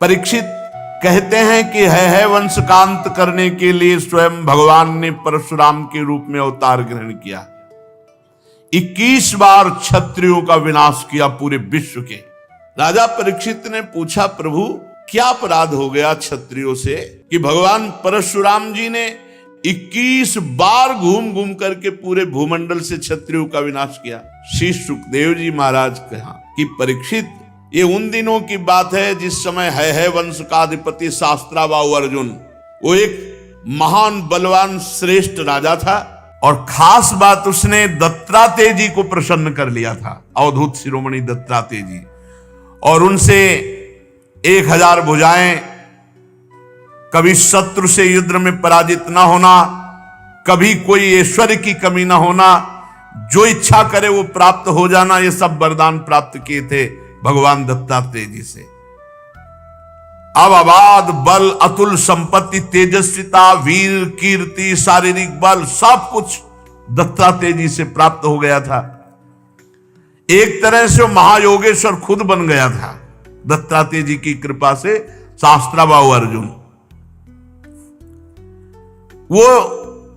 परीक्षित कहते हैं कि है वंश का अंत करने के लिए स्वयं भगवान ने परशुराम के रूप में अवतार ग्रहण किया। 21 बार क्षत्रियों का विनाश किया पूरे विश्व के। राजा परीक्षित ने पूछा, प्रभु क्या अपराध हो गया क्षत्रियों से कि भगवान परशुराम जी ने 21 बार घूम घूम करके पूरे भूमंडल से क्षत्रियों का विनाश किया। श्री सुखदेव जी महाराज कहा कि परीक्षित, ये उन दिनों की बात है जिस समय है वंश का अधिपति शास्त्राबाहु अर्जुन, वो एक महान बलवान श्रेष्ठ राजा था और खास बात उसने दत्तात्रेय जी को प्रसन्न कर लिया था, अवधूत शिरोमणि दत्तात्रेय जी, और उनसे 1000 भुजाएं, कभी शत्रु से युद्ध में पराजित ना होना, कभी कोई ऐश्वर्य की कमी ना होना, जो इच्छा करे वो प्राप्त हो जाना, ये सब वरदान प्राप्त किए थे भगवान दत्तात्रेय जी से। अब अबाध बल, अतुल संपत्ति, तेजस्विता, वीर, कीर्ति, शारीरिक बल, सब कुछ दत्तात्रेय जी से प्राप्त हो गया था। एक तरह से महायोगेश्वर खुद बन गया था दत्तात्रेय जी की कृपा से। शास्त्राबाहु अर्जुन वो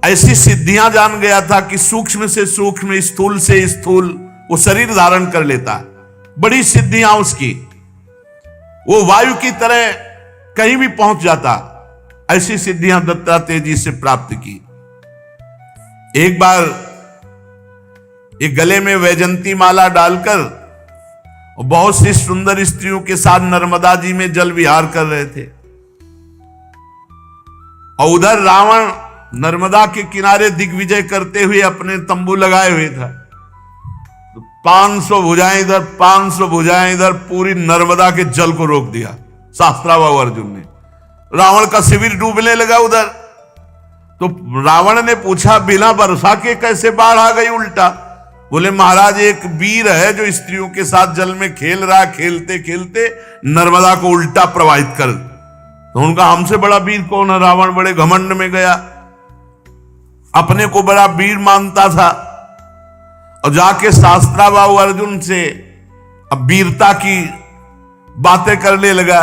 ऐसी सिद्धियां जान गया था कि सूक्ष्म से सूक्ष्म, स्थूल से स्थूल वो शरीर धारण कर लेता। बड़ी सिद्धियां उसकी, वो वायु की तरह कहीं भी पहुंच जाता। ऐसी सिद्धियां दत्तात्रेय जी से प्राप्त की। एक बार एक गले में वैजंती माला डालकर बहुत सी सुंदर स्त्रियों के साथ नर्मदा जी में जल विहार कर रहे थे और उधर रावण नर्मदा के किनारे दिग्विजय करते हुए अपने तंबू लगाए हुए था। 500 भुजाएं इधर, 500 भुजाएं इधर, पूरी नर्मदा के जल को रोक दिया शास्त्राबाहु अर्जुन ने। रावण का शिविर डूबने लगा उधर। तो रावण ने पूछा, बिना वर्षा के कैसे बाढ़ आ गई उल्टा? बोले, महाराज एक वीर है जो स्त्रियों के साथ जल में खेल रहा, खेलते खेलते नर्मदा को उल्टा प्रवाहित कर। तो उनका हमसे बड़ा वीर कौन है? रावण बड़े घमंड में गया, अपने को बड़ा वीर मानता था और जाके शास्त्राबाहु अर्जुन से अब वीरता की बातें करने लगा।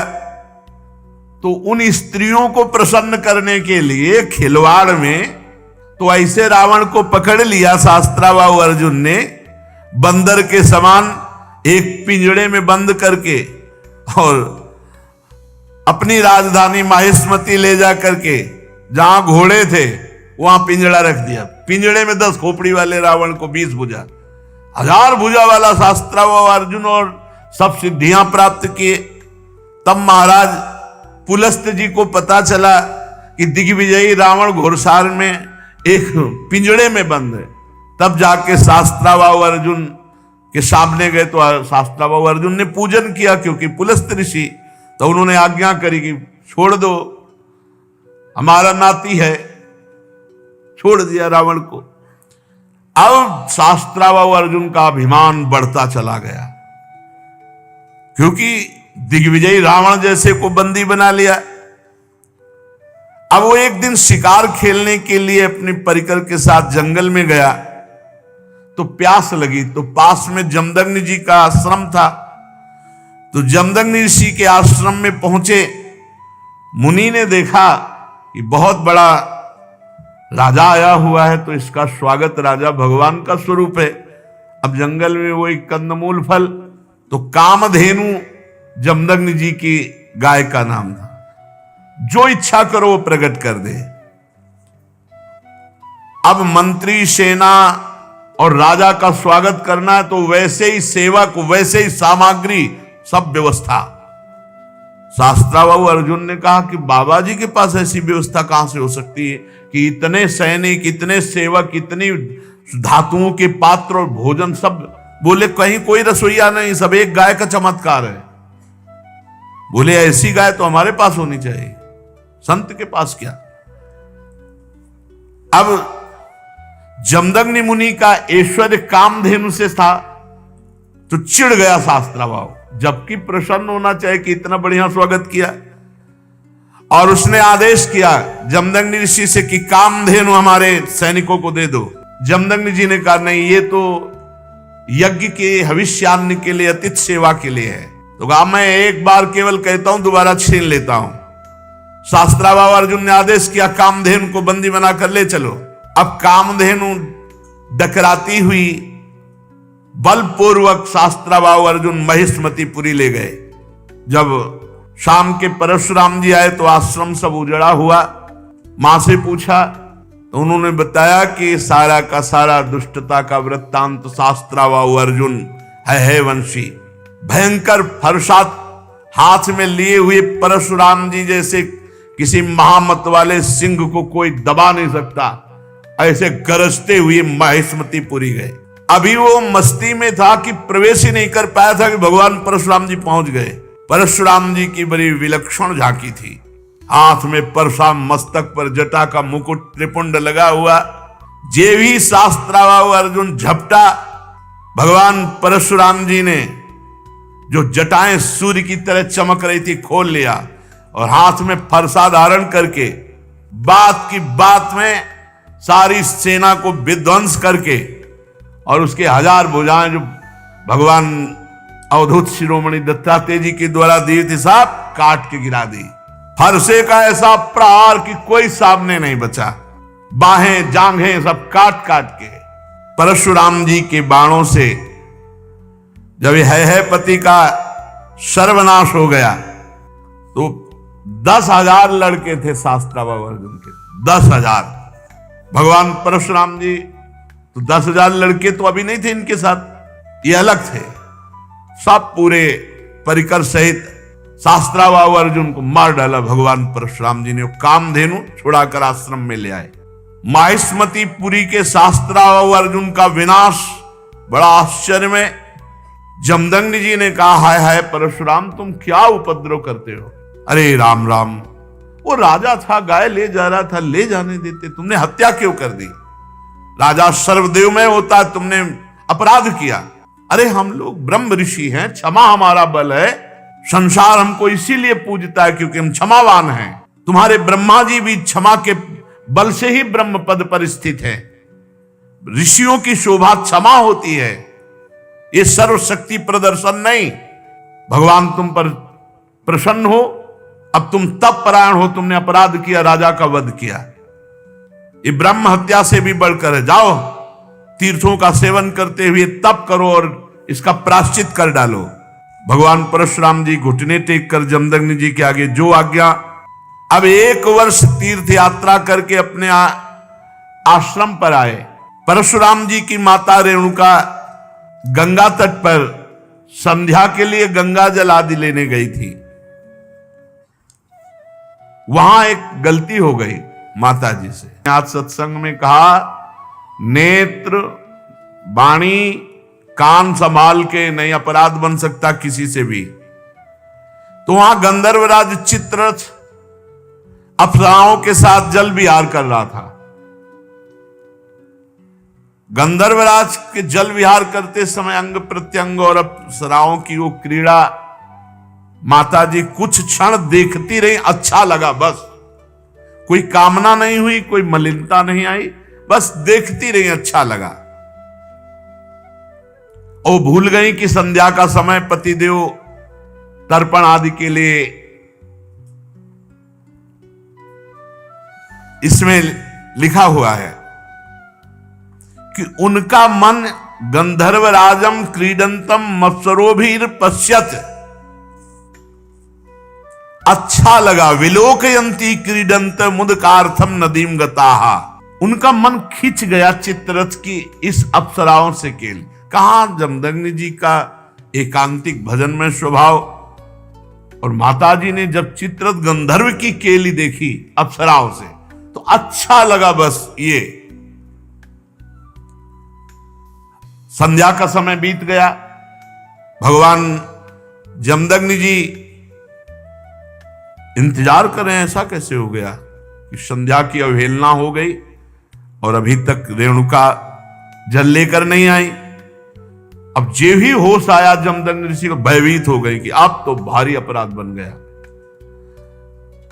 तो उन स्त्रियों को प्रसन्न करने के लिए खिलवाड़ में तो ऐसे रावण को पकड़ लिया शास्त्राबाहु अर्जुन ने, बंदर के समान एक पिंजड़े में बंद करके, और अपनी राजधानी माहिष्मती ले जा करके जहां घोड़े थे वहां पिंजड़ा रख दिया। पिंजड़े में 10 खोपड़ी वाले रावण को 20 भुजा, 1000 भुजा वाला शास्त्राबाहु अर्जुन, और सब सिद्धियां प्राप्त किए। तब महाराज पुलस्त जी को पता चला कि दिग्विजयी रावण घोड़सार में एक पिंजड़े में बंद है। तब जाके शास्त्राबाहु अर्जुन के सामने गए तो शास्त्राबाहु अर्जुन ने पूजन किया, क्योंकि पुलस्त ऋषि, तो उन्होंने आज्ञा करी कि छोड़ दो, हमारा नाती है। छोड़ दिया रावण को। अब शास्त्राबाहु अर्जुन का अभिमान बढ़ता चला गया, क्योंकि दिग्विजयी रावण जैसे को बंदी बना लिया। अब वो एक दिन शिकार खेलने के लिए अपने परिकर के साथ जंगल में गया तो प्यास लगी। तो पास में जमदग्नि जी का आश्रम था। तो जमदग्नि ऋषि के आश्रम में पहुंचे। मुनि ने देखा कि बहुत बड़ा राजा आया हुआ है, तो इसका स्वागत, राजा भगवान का स्वरूप है। अब जंगल में वो एक कंदमूल फल, तो कामधेनु जमदग्नि जी की गाय का नाम था। जो इच्छा करो वो प्रकट कर दे। अब मंत्री, सेना और राजा का स्वागत करना है, तो वैसे ही सेवक, वैसे ही सामग्री, सब व्यवस्था। शास्त्राबाहु अर्जुन ने कहा कि बाबा जी के पास ऐसी व्यवस्था कहां से हो सकती है कि इतने सैनिक, इतने सेवक, इतनी धातुओं के पात्र और भोजन सब? बोले, कहीं कोई रसोईया नहीं, सब एक गाय का चमत्कार है। बोले, ऐसी गाय तो हमारे पास होनी चाहिए, संत के पास क्या? अब जमदग्नि मुनि का ऐश्वर्य कामधेनु से था, तो चिढ़ गया शास्त्राबाहु, जबकि प्रसन्न होना चाहिए कि इतना बढ़िया स्वागत किया। और उसने आदेश किया जमदग्नि ऋषि से कि कामधेनु हमारे सैनिकों को दे दो। जमदग्नि जी ने कहा, नहीं, ये तो यज्ञ के हविष्यान्न के लिए, अतिथि सेवा के लिए है। तो कहा मैं एक बार केवल कहता हूं, दोबारा छीन लेता हूं। शास्त्राबाहु अर्जुन ने आदेश किया, कामधेनु को बंदी बनाकर ले चलो। अब कामधेनु डकराती हुई बलपूर्वक शास्त्राबाहु अर्जुन महिष्मतीपुरी ले गए। जब शाम के परशुराम जी आए तो आश्रम सब उजड़ा हुआ। मां से पूछा तो उन्होंने बताया कि सारा का सारा दुष्टता का वृत्तांत शास्त्राबाहु अर्जुन है वंशी। भयंकर फरसात हाथ में लिए हुए परशुराम जी जैसे किसी महामत वाले सिंह को कोई दबा नहीं सकता, ऐसे गरजते हुए महिष्मतीपुरी गए। अभी वो मस्ती में था कि प्रवेश ही नहीं कर पाया था कि भगवान परशुराम जी पहुंच गए। परशुराम जी की बड़ी विलक्षण झांकी थी। हाथ में परशुराम, मस्तक पर जटा का मुकुट, त्रिपुंड लगा हुआ। जे भी शास्त्राबाहु अर्जुन झपटा, भगवान परशुराम जी ने जो जटाएं सूर्य की तरह चमक रही थी खोल लिया और हाथ में फरसा धारण करके बात की बात में सारी सेना को विध्वंस करके और उसके 1000 भुजाएं जो भगवान अवधूत शिरोमणि दत्तात्रेय जी के द्वारा दी थी, सब काट के गिरा दी। फरसे का ऐसा प्रहार कि कोई सामने नहीं बचा। बाहें जांघें सब काट काट के। परशुराम जी के बाणों से जब है पति का सर्वनाश हो गया तो 10,000 लड़के थे शास्त्राबाहु अर्जुन के, 10,000। भगवान परशुराम जी तो 10,000 लड़के तो अभी नहीं थे इनके साथ, ये अलग थे। सब पूरे परिकर सहित शास्त्राबाहु अर्जुन को मार डाला भगवान परशुराम जी ने। कामधेनु छुड़ाकर आश्रम में ले आए। महिष्मतीपुरी के शास्त्राबाहु अर्जुन का विनाश बड़ा आश्चर्य में। जमदग्नि जी ने कहा, हाय हाय परशुराम, तुम क्या उपद्रव करते हो? अरे राम राम, वो राजा था, गाय ले जा रहा था, ले जाने देते, तुमने हत्या क्यों कर दी? राजा सर्वदेवमय होता है, तुमने अपराध किया। अरे हम लोग ब्रह्म ऋषि हैं, क्षमा हमारा बल है, संसार हमको इसीलिए पूजता है क्योंकि हम क्षमावान हैं। तुम्हारे ब्रह्मा जी भी क्षमा के बल से ही ब्रह्म पद पर स्थित है। ऋषियों की शोभा क्षमा होती है, ये सर्वशक्ति प्रदर्शन नहीं। भगवान तुम पर प्रसन्न हो, अब तुम तप परायण हो, तुमने अपराध किया, राजा का वध किया, ये ब्रह्म हत्या से भी बढ़कर है। जाओ तीर्थों का सेवन करते हुए तप करो और इसका प्रायश्चित कर डालो। भगवान परशुराम जी घुटने टेक कर जमदग्नि जी के आगे जो आज्ञा। अब 1 वर्ष तीर्थ यात्रा करके अपने आश्रम पर आए। परशुराम जी की माता रेणुका गंगा तट पर संध्या के लिए गंगा जल आदि लेने गई थी। वहां एक गलती हो गई माता जी से। आज सत्संग में कहा, नेत्र वाणी कान संभाल के नहीं अपराध बन सकता किसी से भी। तो वहां गंधर्वराज चित्ररथ अप्सराओं के साथ जल विहार कर रहा था। गंधर्वराज के जल विहार करते समय अंग प्रत्यंग और अप्सराओं की वो क्रीड़ा माता जी कुछ क्षण देखती रही। अच्छा लगा, बस कोई कामना नहीं हुई, कोई मलिनता नहीं आई, बस देखती रही, अच्छा लगा। और भूल गई कि संध्या का समय पतिदेव तर्पण आदि के लिए इसमें लिखा हुआ है कि उनका मन गंधर्वराजम क्रीडंतम मत्सरोभिर पश्यत, अच्छा लगा। विलोकयंती क्रीडंत मुदकार्थम नदीम गताहा, उनका मन खिंच गया चित्ररथ की इस अप्सराओं से केल। कहां जमदग्नि जी का एकांतिक भजन में स्वभाव, और माताजी ने जब चित्ररथ गंधर्व की केली देखी अप्सराओं से तो अच्छा लगा। बस ये संध्या का समय बीत गया। भगवान जमदग्नि जी इंतजार कर रहे हैं, ऐसा कैसे हो गया कि संध्या की अवहेलना हो गई और अभी तक रेणुका जल लेकर नहीं आई। अब जे ही होश आया जमदग्नि ऋषि को, भयभीत हो गई कि अब तो भारी अपराध बन गया।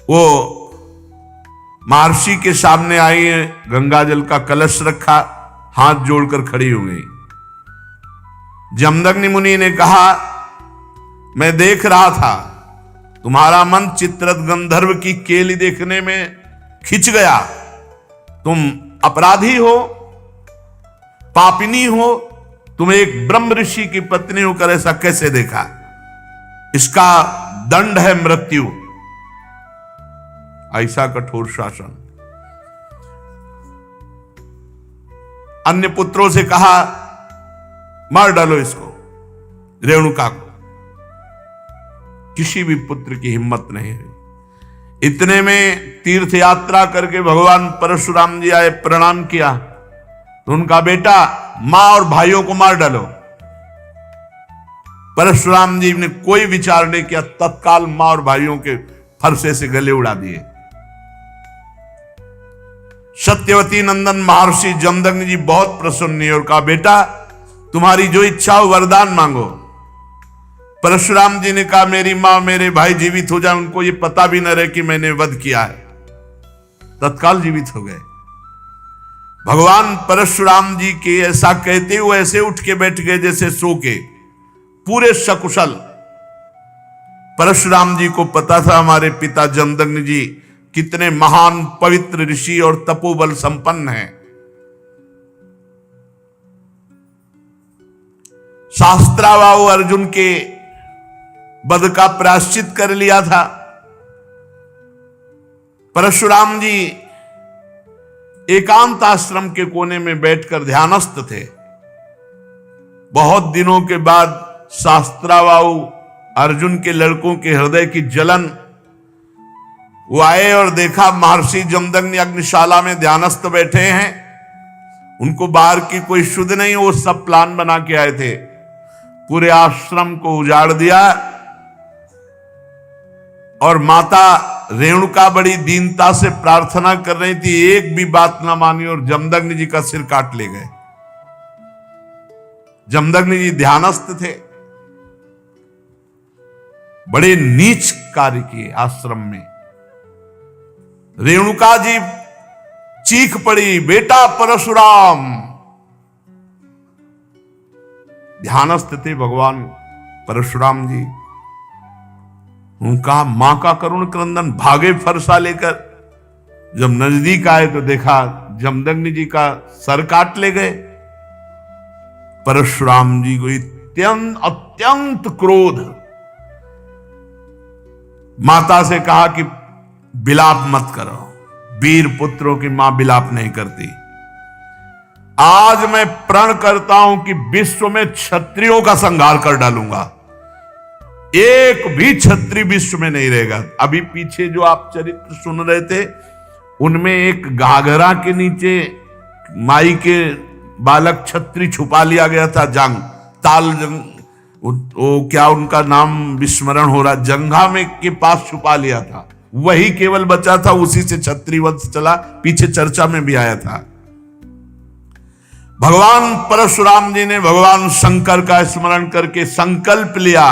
वो महर्षि के सामने आई, गंगा जल का कलश रखा, हाथ जोड़कर खड़ी हो गई। जमदग्नि मुनि ने कहा मैं देख रहा था तुम्हारा मन चित्ररथ गंधर्व की केली देखने में खिंच गया। तुम अपराधी हो, पापिनी हो, तुम एक ब्रह्म ऋषि की पत्नी होकर ऐसा कैसे देखा? इसका दंड है मृत्यु। ऐसा कठोर शासन। अन्य पुत्रों से कहा मार डालो इसको, रेणुका को। किसी भी पुत्र की हिम्मत नहीं हुई। इतने में तीर्थ यात्रा करके भगवान परशुराम जी आए, प्रणाम किया तो उनका बेटा मां और भाइयों को मार डालो। परशुराम जी ने कोई विचार नहीं किया, तत्काल मां और भाइयों के फरसे से गले उड़ा दिए। सत्यवती नंदन महर्षि जमदग्नि जी बहुत प्रसन्न हुए और कहा बेटा तुम्हारी जो इच्छा हो वरदान मांगो। परशुराम जी ने कहा मेरी मां मेरे भाई जीवित हो जाए, उनको ये पता भी न रहे कि मैंने वध किया है। तत्काल जीवित हो गए। भगवान परशुराम जी के ऐसा कहते हुए ऐसे उठ के बैठ गए जैसे सो के, पूरे सकुशल। परशुराम जी को पता था हमारे पिता जमदग्नि जी कितने महान पवित्र ऋषि और तपोबल संपन्न हैं। शास्त्रावाहु अर्जुन के वध का प्रायश्चित कर लिया था। परशुराम जी एकांत आश्रम के कोने में बैठकर ध्यानस्थ थे। बहुत दिनों के बाद शास्त्रावाहु अर्जुन के लड़कों के हृदय की जलन, वो आए और देखा महर्षि जमदग्नि अग्निशाला में ध्यानस्थ बैठे हैं। उनको बाहर की कोई शुद्ध नहीं, वो सब प्लान बना के आए थे। पूरे आश्रम को उजाड़ दिया और माता रेणुका बड़ी दीनता से प्रार्थना कर रही थी, एक भी बात ना मानी और जमदग्नि जी का सिर काट ले गए। जमदग्नि जी ध्यानस्थ थे। बड़े नीच कार्य किए आश्रम में। रेणुका जी चीख पड़ी बेटा परशुराम। ध्यानस्थ थे भगवान परशुराम जी। उनका मां का करुण क्रंदन, भागे फरसा लेकर। जब नजदीक आए तो देखा जमदग्नि जी का सर काट ले गए। परशुराम जी को अत्यंत क्रोध। माता से कहा कि बिलाप मत करो, वीर पुत्रों की मां बिलाप नहीं करती। आज मैं प्रण करता हूं कि विश्व में क्षत्रियों का संहार कर डालूंगा, एक भी क्षत्रिय विश्व में नहीं रहेगा। अभी पीछे जो आप चरित्र सुन रहे थे उनमें एक घाघरा के नीचे माई के बालक क्षत्रिय छुपा लिया गया था। वो क्या उनका नाम विस्मरण हो रहा, जंघा में के पास छुपा लिया था, वही केवल बचा था। उसी से क्षत्रिय वंश चला, पीछे चर्चा में भी आया था। भगवान परशुराम जी ने भगवान शंकर का स्मरण करके संकल्प लिया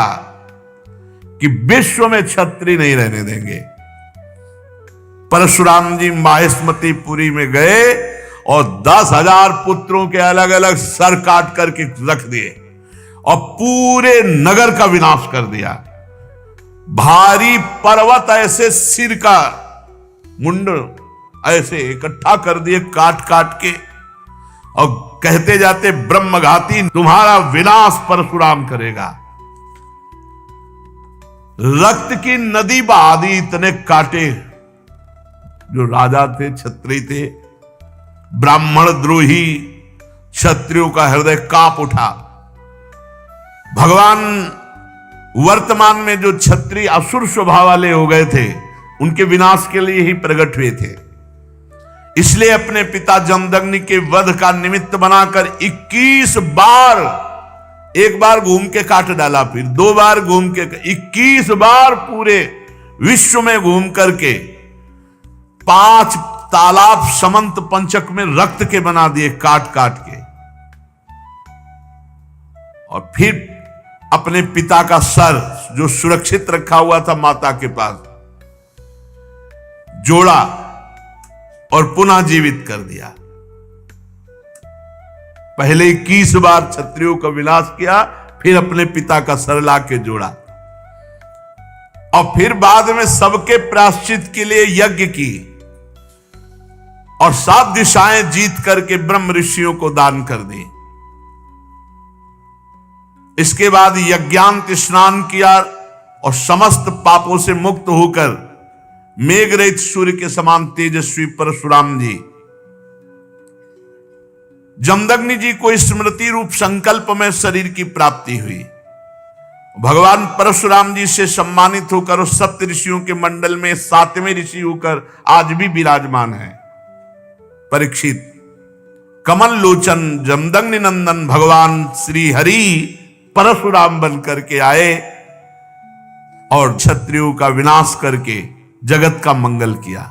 कि विश्व में क्षत्रिय नहीं रहने देंगे। परशुराम जी माहेश्मतीपुरी में गए और 10,000 पुत्रों के अलग अलग सर काट करके रख दिए और पूरे नगर का विनाश कर दिया। भारी पर्वत ऐसे सिर का मुंड ऐसे इकट्ठा कर दिए काट काट के, और कहते जाते ब्रह्मघाती तुम्हारा विनाश परशुराम करेगा। रक्त की नदी बहा दी, इतने काटे। जो राजा थे, क्षत्रिय थे, ब्राह्मण द्रोही क्षत्रियों का हृदय कांप उठा। भगवान वर्तमान में जो क्षत्रिय असुर स्वभाव वाले हो गए थे उनके विनाश के लिए ही प्रकट हुए थे। इसलिए अपने पिता जमदग्नि के वध का निमित्त बनाकर 21 बार, एक बार घूम के काट डाला, फिर 2 बार घूम के, 21 बार पूरे विश्व में घूम करके 5 तालाब समंत पंचक में रक्त के बना दिए काट काट के। और फिर अपने पिता का सर जो सुरक्षित रखा हुआ था माता के पास, जोड़ा और पुनः जीवित कर दिया। पहले 21 बार क्षत्रियों का विनाश किया, फिर अपने पिता का सर ला के जोड़ा। और फिर बाद में सबके प्रायश्चित के लिए यज्ञ की और 7 दिशाएं जीत करके ब्रह्म ऋषियों को दान कर दी। इसके बाद यज्ञांत स्नान किया और समस्त पापों से मुक्त होकर मेघ रहित सूर्य के समान तेजस्वी परशुराम जी, जमदग्नि जी को स्मृति रूप संकल्प में शरीर की प्राप्ति हुई। भगवान परशुराम जी से सम्मानित होकर उस सप्त ऋषियों के मंडल में 7वें ऋषि होकर आज भी विराजमान है। परीक्षित, कमल लोचन जमदग्नि नंदन भगवान श्री हरि परशुराम बन करके आए और क्षत्रियों का विनाश करके जगत का मंगल किया।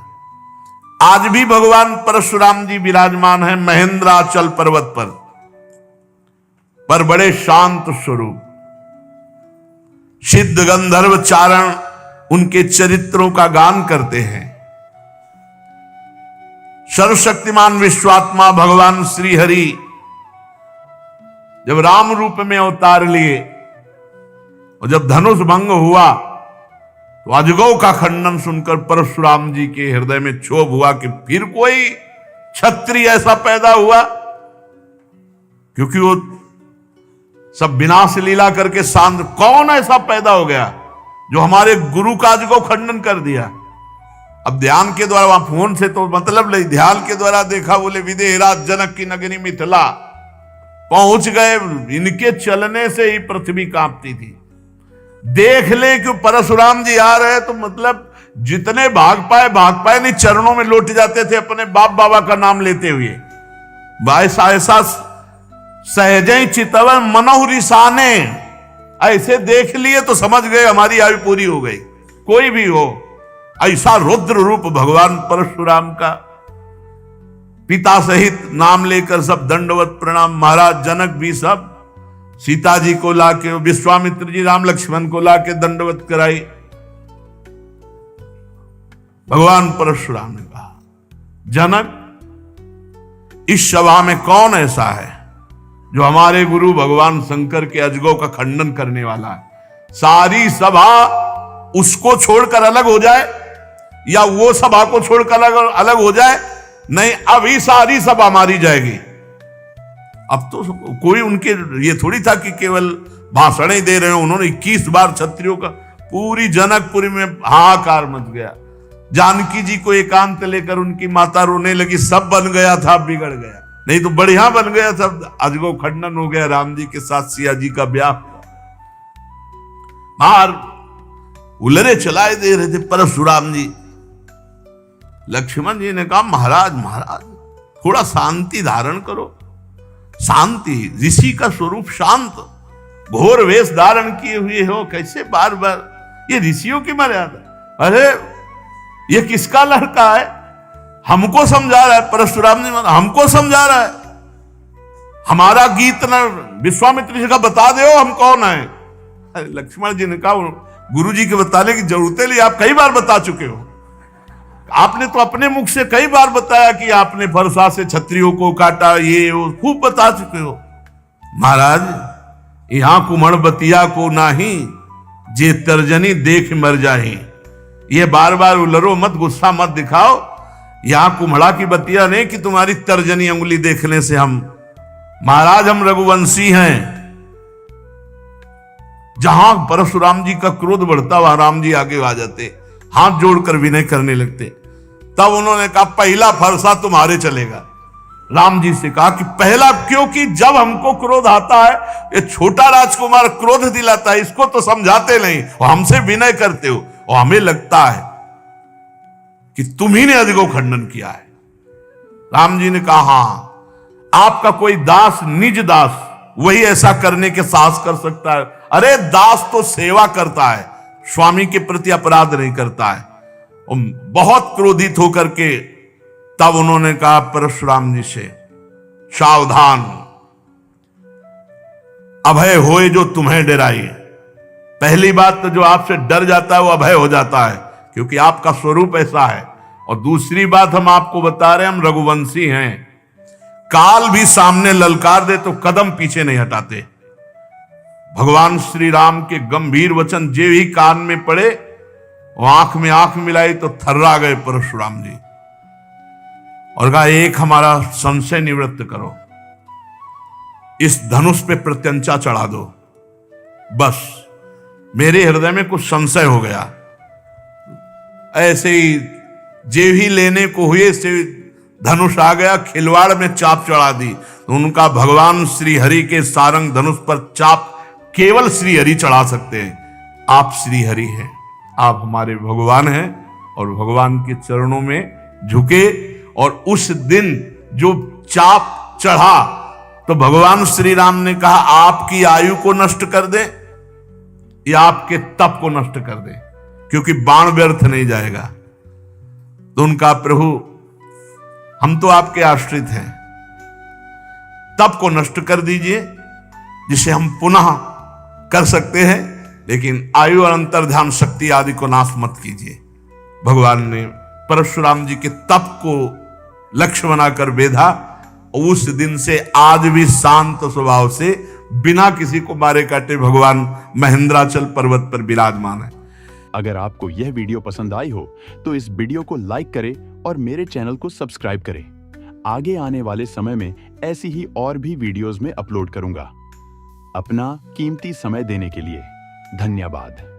आज भी भगवान परशुराम जी विराजमान है महेंद्राचल पर्वत पर बड़े शांत स्वरूप। सिद्ध गंधर्व चारण उनके चरित्रों का गान करते हैं। सर्वशक्तिमान विश्वात्मा भगवान श्री हरि जब राम रूप में अवतार लिए और जब धनुष भंग हुआ तो अजगौ का खंडन सुनकर परशुराम जी के हृदय में क्षोभ हुआ कि फिर कोई क्षत्रिय ऐसा पैदा हुआ, क्योंकि वो सब विनाश लीला करके शांत, कौन ऐसा पैदा हो गया जो हमारे गुरु का अजगौ खंडन कर दिया। अब ध्यान के द्वारा, वहां फोन से तो मतलब नहीं, ध्यान के द्वारा देखा, बोले विदेहराज जनक की नगरी मिथिला पहुंच गए। इनके चलने से ही पृथ्वी कांपती थी। देख ले कि परशुराम जी आ रहे तो मतलब जितने भाग पाए नहीं, चरणों में लौट जाते थे अपने बाप बाबा का नाम लेते हुए। ऐसा सहजे चितवन मनोह रिसाने, ऐसे देख लिए तो समझ गए हमारी आयु पूरी हो गई। कोई भी हो, ऐसा रुद्र रूप भगवान परशुराम का। पिता सहित नाम लेकर सब दंडवत प्रणाम। महाराज जनक भी सब सीता जी को लाके, विश्वामित्र जी राम लक्ष्मण को लाके दंडवत कराई। भगवान परशुराम ने कहा, जनक, इस सभा में कौन ऐसा है जो हमारे गुरु भगवान शंकर के अजगौ का खंडन करने वाला है? सारी सभा उसको छोड़कर अलग हो जाए या वो सभा को छोड़कर अलग हो जाए, नहीं, अभी सारी सभा मारी जाएगी। अब तो कोई उनके ये थोड़ी था कि केवल भाषण ही दे रहे हो। उन्होंने 21 बार क्षत्रियों का, पूरी जनकपुरी में हाहाकार मच गया। जानकी जी को एकांत लेकर उनकी माता रोने लगी, सब बन गया था, बिगड़ गया, नहीं तो बढ़िया बन गया था। अजगौ खंडन हो गया, राम जी के साथ सिया जी का ब्याह हुआ। बाहर उलरे चलाए दे रहे थे परशुराम जी। लक्ष्मण जी ने कहा, महाराज थोड़ा शांति धारण करो। शांति, ऋषि का स्वरूप शांत, घोर वेश धारण किए हुए हो, कैसे बार बार, ये ऋषियों की मर्यादा। अरे ये किसका लड़का है? हमको समझा रहा है परशुराम जी, हमको समझा रहा है। हमारा गीत न विश्वामित्र जी का बता दो हम कौन है। अरे लक्ष्मण जी ने कहा, गुरु जी के बताने की जरूरत नहीं, आप कई बार बता चुके हो। आपने तो अपने मुख से कई बार बताया कि आपने फरसा से क्षत्रियों को काटा, ये वो खूब बता चुके हो। महाराज, यहां कुमड़ बतिया को नाही, जे तर्जनी देख मर जाही। ये बार बार उलरो मत, गुस्सा मत दिखाओ। यहां कुम्हड़ा की बतिया नहीं कि तुम्हारी तर्जनी उंगली देखने से हम, महाराज हम रघुवंशी हैं। जहां परशुराम जी का क्रोध बढ़ता वहां राम जी आगे आ जाते, हाथ जोड़कर विनय करने लगते। तब उन्होंने कहा, पहला फरसा तुम्हारे चलेगा। राम जी से कहा कि पहला, क्योंकि जब हमको क्रोध आता है, ये छोटा राजकुमार क्रोध दिलाता है, इसको तो समझाते नहीं और हमसे विनय करते हो, और हमें लगता है कि तुम्ही ने अजगौ खंडन किया है। राम जी ने कहा, हां, आपका कोई दास, निज दास, वही ऐसा करने के साहस कर सकता है। अरे दास तो सेवा करता है, स्वामी के प्रति अपराध नहीं करता है। बहुत क्रोधित होकर के तब उन्होंने कहा परशुराम जी से, सावधान, अभय होए जो तुम्हें डराए। पहली बात तो जो आपसे डर जाता है वो अभय हो जाता है, क्योंकि आपका स्वरूप ऐसा है। और दूसरी बात हम आपको बता रहे हैं, हम रघुवंशी हैं। काल भी सामने ललकार दे तो कदम पीछे नहीं हटाते। भगवान श्री राम के गंभीर वचन जे ही कान में पड़े वो आंख में आंख मिलाई तो थर्रा गए परशुराम जी और कहा, एक हमारा संशय निवृत्त करो, इस धनुष पे प्रत्यंचा चढ़ा दो। बस मेरे हृदय में कुछ संशय हो गया। ऐसे ही जे भी लेने को हुए से धनुष आ गया, खिलवाड़ में चाप चढ़ा दी। तो उनका भगवान श्री हरि के सारंग धनुष पर चाप केवल श्री हरि चढ़ा सकते हैं। आप श्री हरि हैं, आप हमारे भगवान हैं और भगवान के चरणों में झुके। और उस दिन जो चाप चढ़ा तो भगवान श्री राम ने कहा, आपकी आयु को नष्ट कर दे या आपके तप को नष्ट कर दे, क्योंकि बाण व्यर्थ नहीं जाएगा। तो उनका, प्रभु हम तो आपके आश्रित हैं, तप को नष्ट कर दीजिए जिसे हम पुनः कर सकते हैं, लेकिन आयु और अंतर्ध्यान शक्ति आदि को नाश मत कीजिए। भगवान ने परशुराम जी के तप को लक्ष्य बनाकर बेधा। उस दिन से आज भी शांत स्वभाव से बिना किसी को मारे काटे भगवान महेंद्राचल पर्वत पर विराजमान है। अगर आपको यह वीडियो पसंद आई हो तो इस वीडियो को लाइक करें और मेरे चैनल को सब्सक्राइब करें। आगे आने वाले समय में ऐसी ही और भी वीडियोस में अपलोड करूंगा। अपना कीमती समय देने के लिए धन्यवाद।